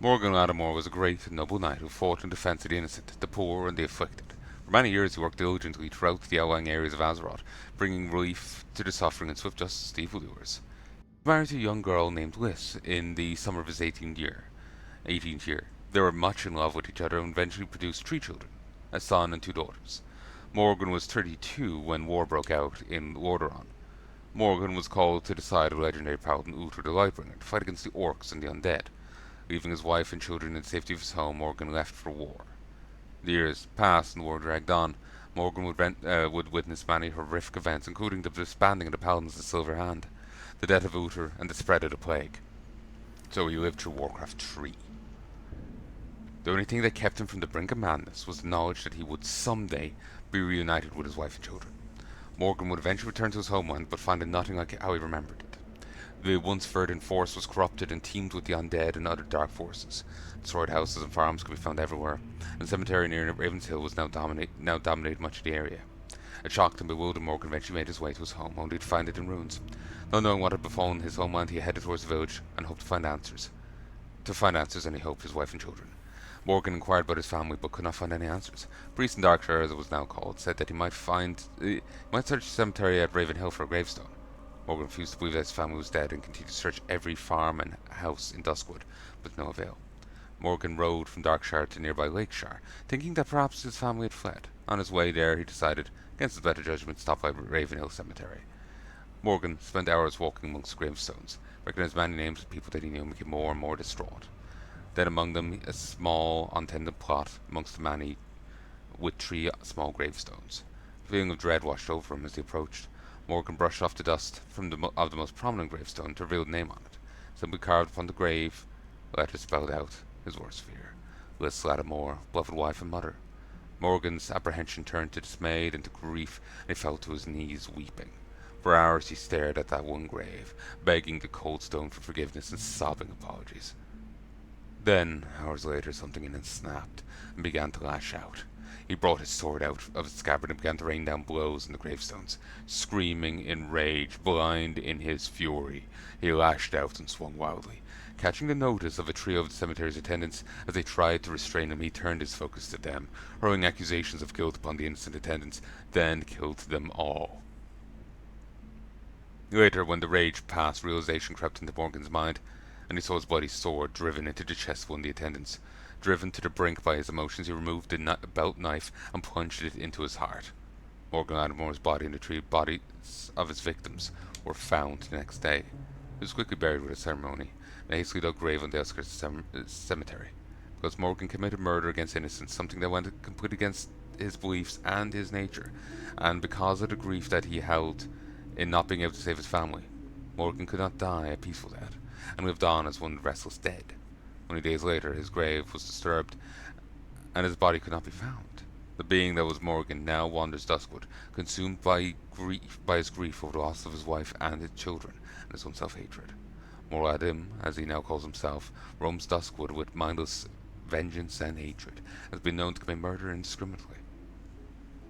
Morgan Ladimore was a great and noble knight who fought in defence of the innocent, the poor, and the afflicted. For many years he worked diligently throughout the outlying areas of Azeroth, bringing relief to the suffering and swift justice to evildoers. He married to a young girl named Liz in the summer of his 18th year. They were much in love with each other and eventually produced three children, a son and two daughters. Morgan was 32 when war broke out in Lordaeron. Morgan was called to the side of legendary Paladin Uther the Lightbringer to fight against the orcs and the undead. Leaving his wife and children in the safety of his home, Morgan left for war. The years passed and the war dragged on. Morgan would witness many horrific events, including the disbanding of the Paladins of the Silver Hand, the death of Uther, and the spread of the plague. So he lived through Warcraft 3. The only thing that kept him from the brink of madness was the knowledge that he would someday be reunited with his wife and children. Morgan would eventually return to his homeland, but find it nothing like how he remembered it. The once verdant forest was corrupted and teemed with the undead and other dark forces. Destroyed houses and farms could be found everywhere, and the cemetery near Ravens Hill was now dominated much of the area. A shocked and bewildered Morgan eventually made his way to his home, only to find it in ruins. Not knowing what had befallen his homeland, he headed towards the village and hoped to find answers. And he hoped his wife and children. Morgan inquired about his family, but could not find any answers. Priest in Darkshire, as it was now called, said that he might search the cemetery at Raven Hill for a gravestone. Morgan refused to believe that his family was dead and continued to search every farm and house in Duskwood, with no avail. Morgan rode from Darkshire to nearby Lakeshire, thinking that perhaps his family had fled. On his way there, he decided, against his better judgment, to stop by Ravenhill Cemetery. Morgan spent hours walking amongst gravestones, recognized many names of people that he knew and became more and more distraught. Then among them a small, untended plot amongst the many, with three small gravestones. A feeling of dread washed over him as he approached. Morgan brushed off the dust of the most prominent gravestone to reveal the name on it. Simply carved upon the grave, letters spelled out his worst fear: Liz Ladimore, beloved wife and mother. Morgan's apprehension turned to dismay and to grief, and he fell to his knees weeping. For hours he stared at that one grave, begging the cold stone for forgiveness and sobbing apologies. Then, hours later, something in him snapped and began to lash out. He brought his sword out of its scabbard and began to rain down blows on the gravestones. Screaming in rage, blind in his fury, he lashed out and swung wildly. Catching the notice of a trio of the cemetery's attendants as they tried to restrain him, he turned his focus to them, hurling accusations of guilt upon the innocent attendants, then killed them all. Later, when the rage passed, realization crept into Morgan's mind, and he saw his bloody sword driven into the chest of one of the attendants. Driven to the brink by his emotions, he removed the belt knife and plunged it into his heart. Morgan Ladimore's body and the three bodies of his victims were found the next day. He was quickly buried with a ceremony in a hastily dug grave on the outskirts of the cemetery. Because Morgan committed murder against innocence, something that went completely against his beliefs and his nature, and because of the grief that he held in not being able to save his family, Morgan could not die a peaceful death, and lived on as one restless dead. Only days later, his grave was disturbed, and his body could not be found. The being that was Morgan now wanders Duskwood, consumed by his grief over the loss of his wife and his children, and his own self-hatred. Moradim, as he now calls himself, roams Duskwood with mindless vengeance and hatred, and has been known to commit murder indiscriminately.